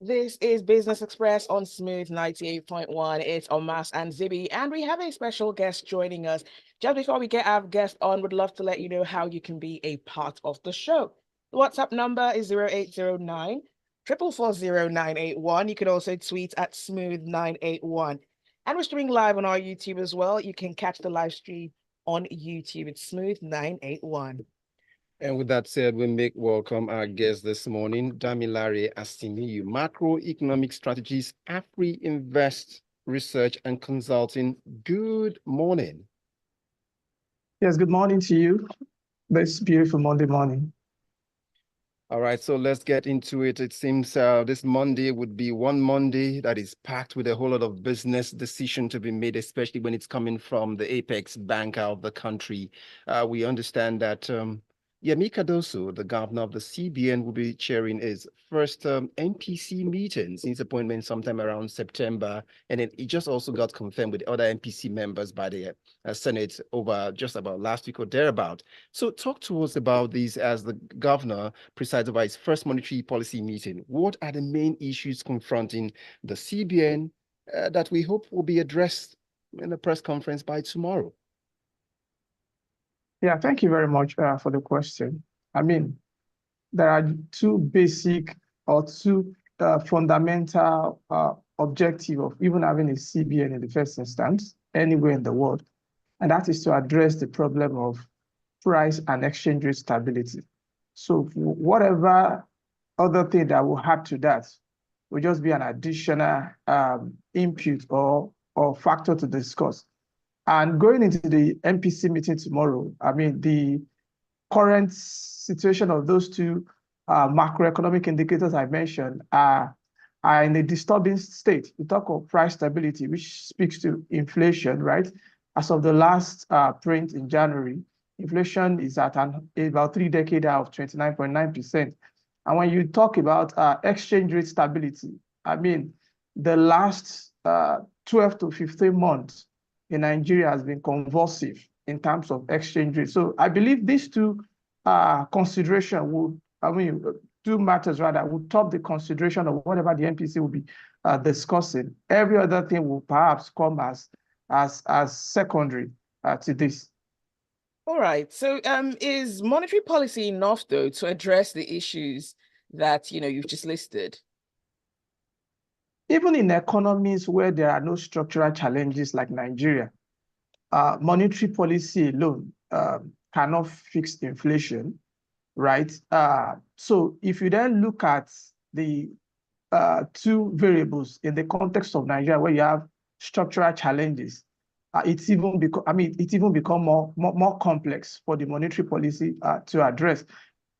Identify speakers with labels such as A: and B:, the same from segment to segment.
A: This is Business Express on Smooth 98.1. It's Omas and Zibby, and we have a special guest joining us. Just before we get our guest on, would love to let you know how you can be a part of the show. The WhatsApp number is 0809 4440981. You can also tweet at Smooth981. And we're streaming live on our YouTube as well. You can catch the live stream on YouTube. It's Smooth981.
B: And with that said, we make welcome our guest this morning, Damilare Asimiyu, Macroeconomic Strategist, Afrinvest Research and Consulting. Good morning.
C: Yes, good morning to you. This beautiful Monday morning.
B: All right, so let's get into it. It seems this Monday would be one Monday that is packed with a whole lot of business decision to be made, especially when it's coming from the apex banker of the country. We understand that Yemi Cardoso, the governor of the CBN, will be chairing his first MPC meeting since appointment sometime around September. And then it just also got confirmed with other MPC members by the Senate over just about last week or thereabout. So talk to us about this as the governor presides over his first monetary policy meeting. What are the main issues confronting the CBN that we hope will be addressed in the press conference by tomorrow?
C: Yeah, thank you very much for the question. I mean, there are two basic or two fundamental objectives of even having a CBN in the first instance, anywhere in the world, and that is to address the problem of price and exchange rate stability. So whatever other thing that will add to that will just be an additional input or factor to discuss. And going into the MPC meeting tomorrow, I mean, the current situation of those two macroeconomic indicators I mentioned are in a disturbing state. We talk of price stability, which speaks to inflation, right? As of the last print in January, inflation is at about 3-decade high of 29.9%. And when you talk about exchange rate stability, I mean, the last 12 to 15 months, in Nigeria has been convulsive in terms of exchange rate. So I believe these two considerations two matters rather, will top the consideration of whatever the MPC will be discussing. Every other thing will perhaps come as secondary to this.
A: All right. So is monetary policy enough, though, to address the issues that, you've just listed?
C: Even in economies where there are no structural challenges like Nigeria, monetary policy alone cannot fix inflation, right? So if you then look at the two variables in the context of Nigeria, where you have structural challenges, it's even become more complex for the monetary policy to address,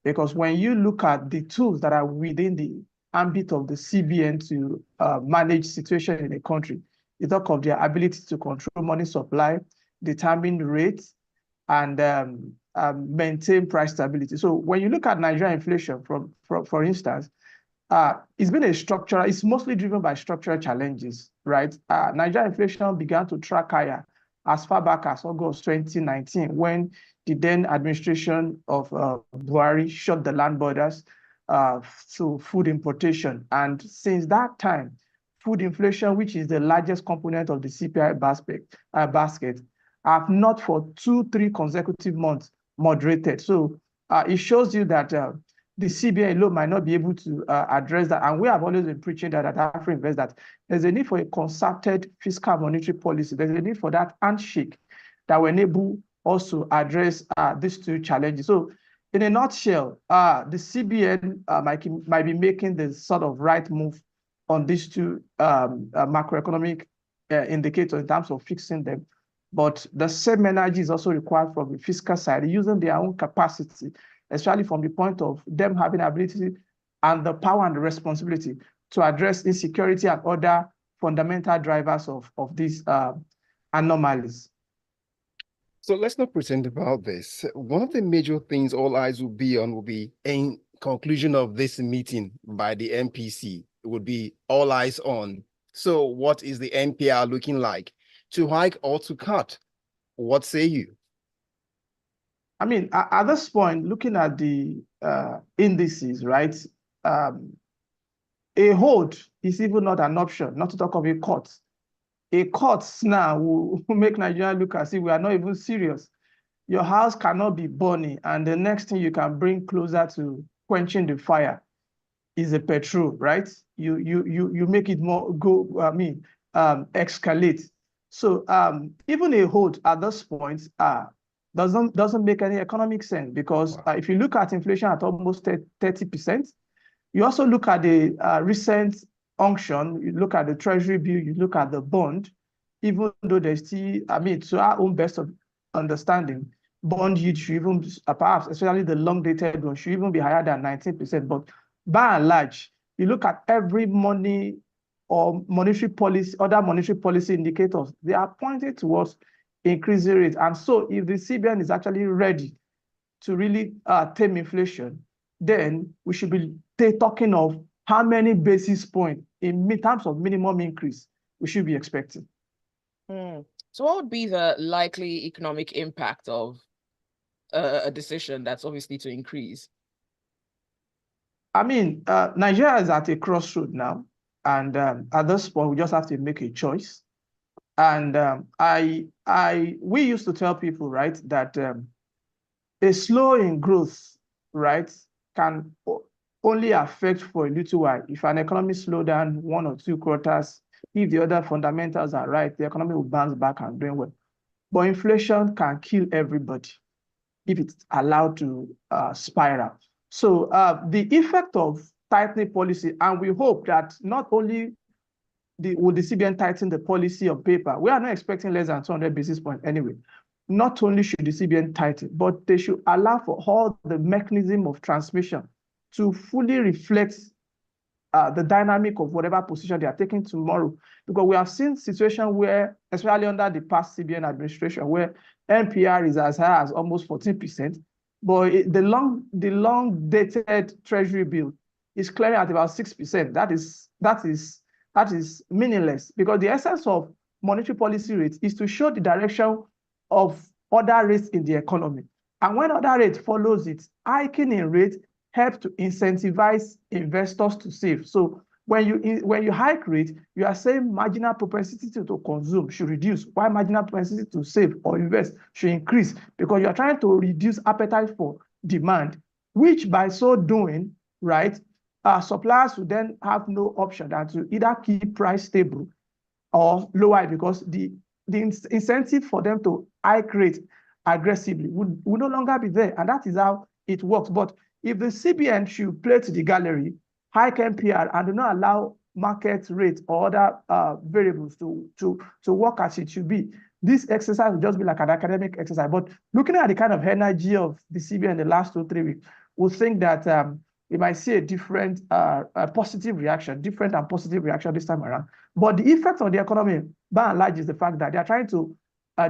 C: because when you look at the tools that are within the ambit of the CBN to manage situation in a country, you talk of their ability to control money supply, determine rates, and maintain price stability. So when you look at Nigerian inflation, for instance, it's mostly driven by structural challenges, right? Nigerian inflation began to track higher as far back as August 2019, when the then administration of Buhari shut the land borders to food importation. And since that time, food inflation, which is the largest component of the CPI basket, have not for 2-3 consecutive months moderated. So it shows you that the CBN alone might not be able to address that. And we have always been preaching that at Afrinvest, that there's a need for a concerted fiscal monetary policy. There's a need for that handshake that will enable us to address these two challenges. So in a nutshell, the CBN might be making the sort of right move on these two macroeconomic indicators in terms of fixing them. But the same energy is also required from the fiscal side, using their own capacity, especially from the point of them having the ability and the power and the responsibility to address insecurity and other fundamental drivers of these anomalies.
B: So let's not pretend about this. One of the major things all eyes will be on will be in conclusion of this meeting by the MPC. It would be all eyes on. So what is the NPR looking like? To hike or to cut? What say you?
C: I mean, at this point, looking at the indices, right? A hold is even not an option, not to talk of a court. A court now will make Nigeria look as if we are not even serious. Your house cannot be burning, and the next thing you can bring closer to quenching the fire is a petrol, right? You make it more escalate. So even a hold at this point doesn't make any economic sense, because if you look at inflation at almost 30%, you also look at the recent auction, you look at the treasury bill, you look at the bond, even though there's still, to our own best of understanding, bond yield should even, perhaps, especially the long-dated one, should even be higher than 19%. But by and large, you look at every money or monetary policy, other monetary policy indicators, they are pointing towards increasing rates. And so if the CBN is actually ready to really tame inflation, then we should be talking of how many basis points in terms of minimum increase we should be expecting.
A: So what would be the likely economic impact of a decision that's obviously to increase?
C: Nigeria is at a crossroad now, and at this point, we just have to make a choice. And we used to tell people, right, that a slow in growth, right, can only affect for a little while. If an economy slows down 1 or 2 quarters, if the other fundamentals are right, the economy will bounce back and do well. But inflation can kill everybody if it's allowed to spiral. So the effect of tightening policy, and we hope that not only will the CBN tighten the policy on paper, we are not expecting less than 200 basis points anyway. Not only should the CBN tighten, but they should allow for all the mechanism of transmission to fully reflect the dynamic of whatever position they are taking tomorrow. Because we have seen situations where, especially under the past CBN administration, where NPR is as high as almost 14%, but the long-dated treasury bill is clearing at about 6%. That is meaningless, because the essence of monetary policy rate is to show the direction of other rates in the economy. And when other rate follows it, hiking in rate help to incentivize investors to save. So when you hike rate, you are saying marginal propensity to consume should reduce, while marginal propensity to save or invest should increase, because you are trying to reduce appetite for demand, which by so doing, right, suppliers will then have no option than to either keep price stable or lower, because the incentive for them to hike rate aggressively would no longer be there. And that is how it works. But if the CBN should play to the gallery, hike NPR, and do not allow market rate or other variables to work as it should be, this exercise will just be like an academic exercise. But looking at the kind of energy of the CBN in the last 2-3 weeks, we think that we might see a different positive reaction, different and positive reaction this time around. But the effect on the economy, by and large, is the fact that they are trying to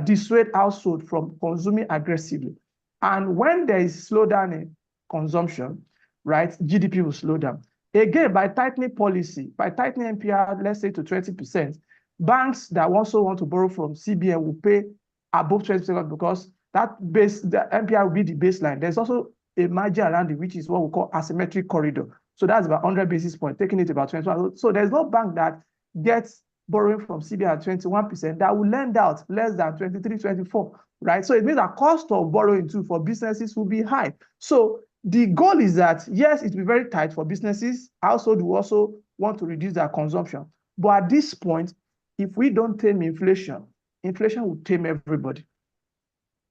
C: dissuade households from consuming aggressively. And when there is slowdown in consumption, right, GDP will slow down. Again, by tightening policy, by tightening NPR, let's say to 20%, banks that also want to borrow from CBN will pay above 20%, because the NPR will be the baseline. There's also a margin around it, which is what we call asymmetric corridor. So that's about 100 basis points, taking it to about 21. So there's no bank that gets borrowing from CBN at 21% that will lend out less than 23, 24, right? So it means that cost of borrowing too for businesses will be high. So the goal is that, yes, it will be very tight for businesses. Households will also want to reduce their consumption. But at this point, if we don't tame inflation, inflation will tame everybody.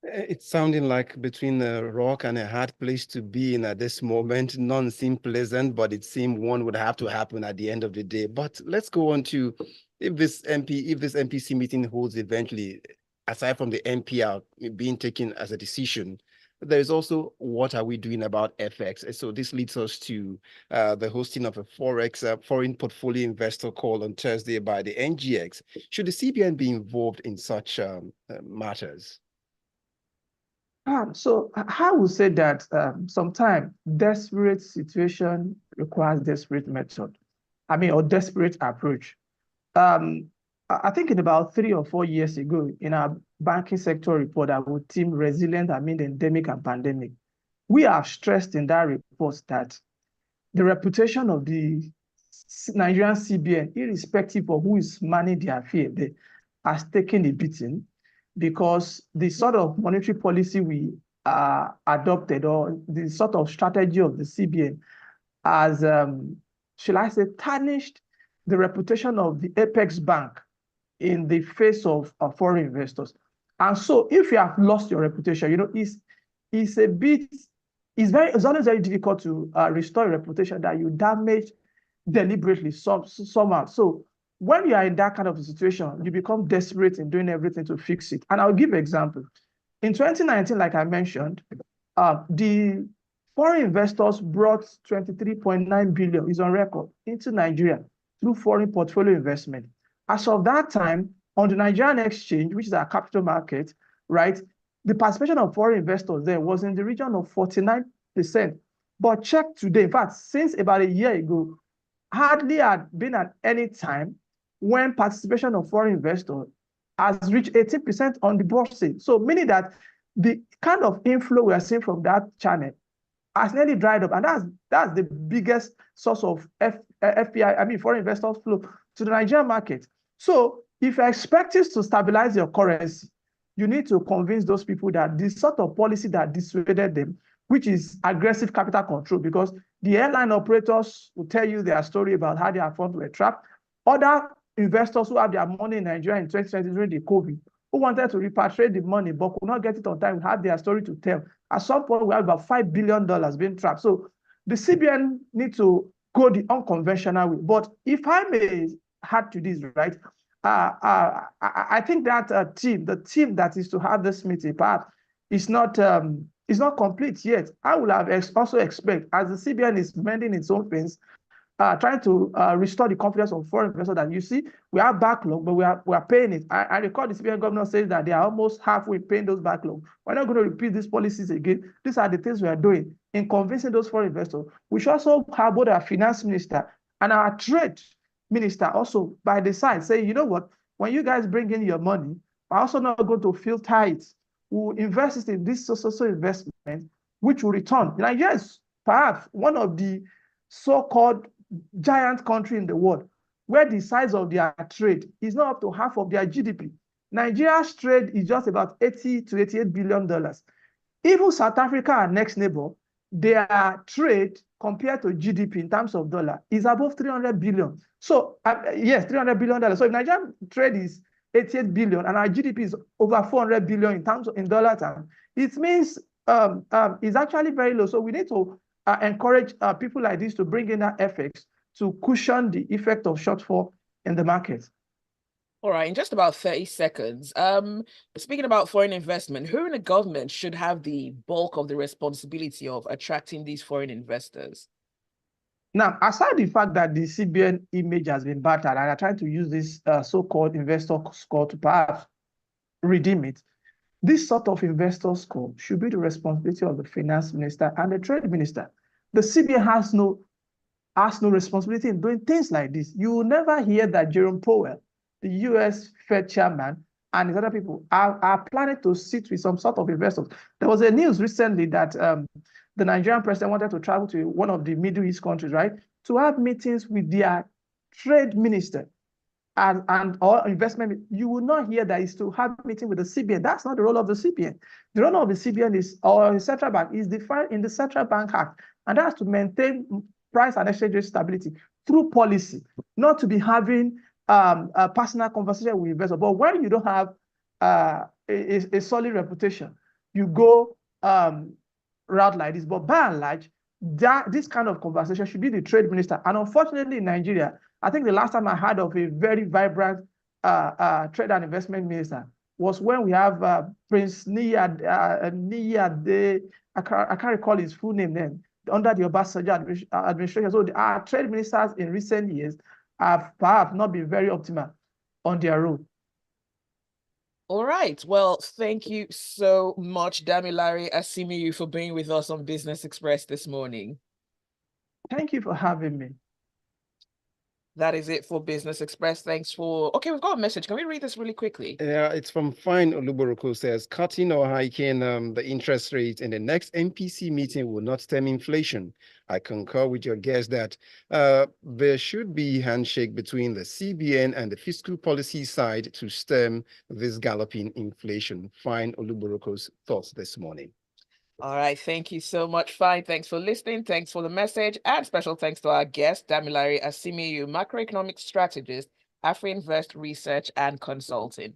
B: It's sounding like between a rock and a hard place to be in at this moment. None seem pleasant, but it seemed one would have to happen at the end of the day. But let's go on to if this MPC meeting holds eventually, aside from the NPR being taken as a decision, there is also what are we doing about FX? So this leads us to the hosting of a Forex foreign portfolio investor call on Thursday by the NGX. Should the CBN be involved in such matters?
C: So I would say that sometimes desperate situation requires desperate method. Or desperate approach. I think in about 3 or 4 years ago, in our banking sector report, I would team resilient amid endemic and pandemic. We have stressed in that report that the reputation of the Nigerian CBN, irrespective of who is manning the affair, has taken a beating because the sort of monetary policy we adopted, or the sort of strategy of the CBN has, shall I say, tarnished the reputation of the apex bank in the face of foreign investors. And so if you have lost your reputation, it's always very difficult to restore a reputation that you damage deliberately somehow. So when you are in that kind of a situation, you become desperate in doing everything to fix it. And I'll give an example. In 2019, like I mentioned, the foreign investors brought 23.9 billion, is on record, into Nigeria through foreign portfolio investment. As of that time, on the Nigerian exchange, which is our capital market, right, the participation of foreign investors there was in the region of 49%. But check today, in fact, since about a year ago, hardly had been at any time when participation of foreign investors has reached 18% on the bourse. So meaning that the kind of inflow we are seeing from that channel has nearly dried up. And that's the biggest source of foreign investors flow to the Nigerian market. So if you're expecting to stabilize your currency, you need to convince those people that this sort of policy that dissuaded them, which is aggressive capital control, because the airline operators will tell you their story about how their funds were trapped. Other investors who have their money in Nigeria in 2020 during the COVID, who wanted to repatriate the money but could not get it on time, have their story to tell. At some point, we have about $5 billion being trapped. So the CBN need to go the unconventional way. But if I may add to this, right, I think that the team that is to have this meeting part is not complete yet. I would have also expect, as the CBN is mending its own things, trying to restore the confidence of foreign investors, that you see, we have backlog, but we are paying it. I recall the CBN governor says that they are almost halfway paying those backlog. We're not going to repeat these policies again. These are the things we are doing in convincing those foreign investors. We should also have both our finance minister and our trade minister also by the side say, you know what, when you guys bring in your money, we're also not going to filter it. We'll invest in this social investment, which will return. Nigeria is perhaps one of the so-called giant country in the world where the size of their trade is not up to half of their GDP. Nigeria's trade is just about $80 to $88 billion. Even South Africa, our next neighbor, their trade compared to GDP in terms of dollar is above 300 billion. So yes, $300 billion. So if Nigerian trade is 88 billion and our GDP is over 400 billion in dollar terms, it means it's actually very low. So we need to encourage people like this to bring in that FX to cushion the effect of shortfall in the market.
A: All right, in just about 30 seconds, speaking about foreign investment, who in the government should have the bulk of the responsibility of attracting these foreign investors?
C: Now, aside the fact that the CBN image has been battered, and I try to use this so-called investor score to perhaps redeem it, this sort of investor score should be the responsibility of the finance minister and the trade minister. The CBN has no responsibility in doing things like this. You will never hear that Jerome Powell, the US Fed chairman, and his other people are planning to sit with some sort of investors. There was a news recently that the Nigerian president wanted to travel to one of the Middle East countries, right, to have meetings with their trade minister and or investment. You will not hear that is to have a meeting with the CBN. That's not the role of the CBN. The role of the CBN is, or the central bank, is defined in the Central Bank Act, and that's to maintain price and exchange rate stability through policy, not to be having a personal conversation with investors. But when you don't have a solid reputation, you go route like this. But by and large, this kind of conversation should be the trade minister. And unfortunately, in Nigeria, I think the last time I heard of a very vibrant trade and investment minister was when we have Prince Niyade, I can't recall his full name then, under the Obasanjo administration. So our trade ministers in recent years have perhaps not been very optimal on their role.
A: All right. Well, thank you so much, Damilare Asimiyu, for being with us on Business Express this morning.
C: Thank you for having me.
A: That is it for Business Express. Thanks for. Okay, we've got a message. Can we read this really quickly?
B: Yeah, it's from Fine Oluboroko, says cutting or hiking the interest rate in the next MPC meeting will not stem inflation. I concur with your guess that there should be handshake between the CBN and the fiscal policy side to stem this galloping inflation. Fine Oluboroko's thoughts this morning.
A: All right, thank you so much, Fine. Thanks for listening. Thanks for the message. And special thanks to our guest, Damilare Asimiyu, macroeconomic strategist, Afrinvest Research and Consulting.